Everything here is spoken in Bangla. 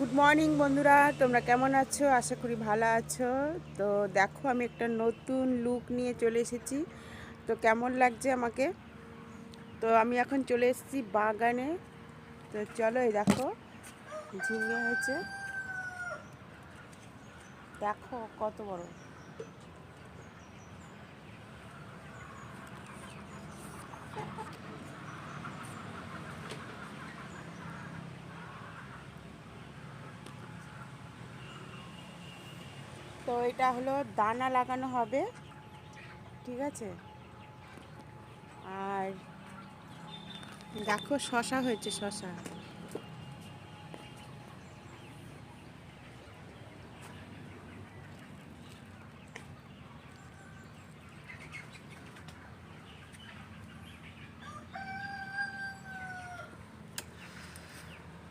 গুড মর্নিং বন্ধুরা, তোমরা কেমন আছো? আশা করি ভালো আছো। তো দেখো, আমি একটা নতুন লুক নিয়ে চলে এসেছি। তো কেমন লাগছে আমাকে? তো আমি এখন চলে এসেছি বাগানে। তো চলো, এই দেখো ঝিঙে হয়েছে, দেখো কত বড়। তো এটা হলো দানা লাগানো হবে, ঠিক আছে। আর দেখো শশা হয়েছে, শশা।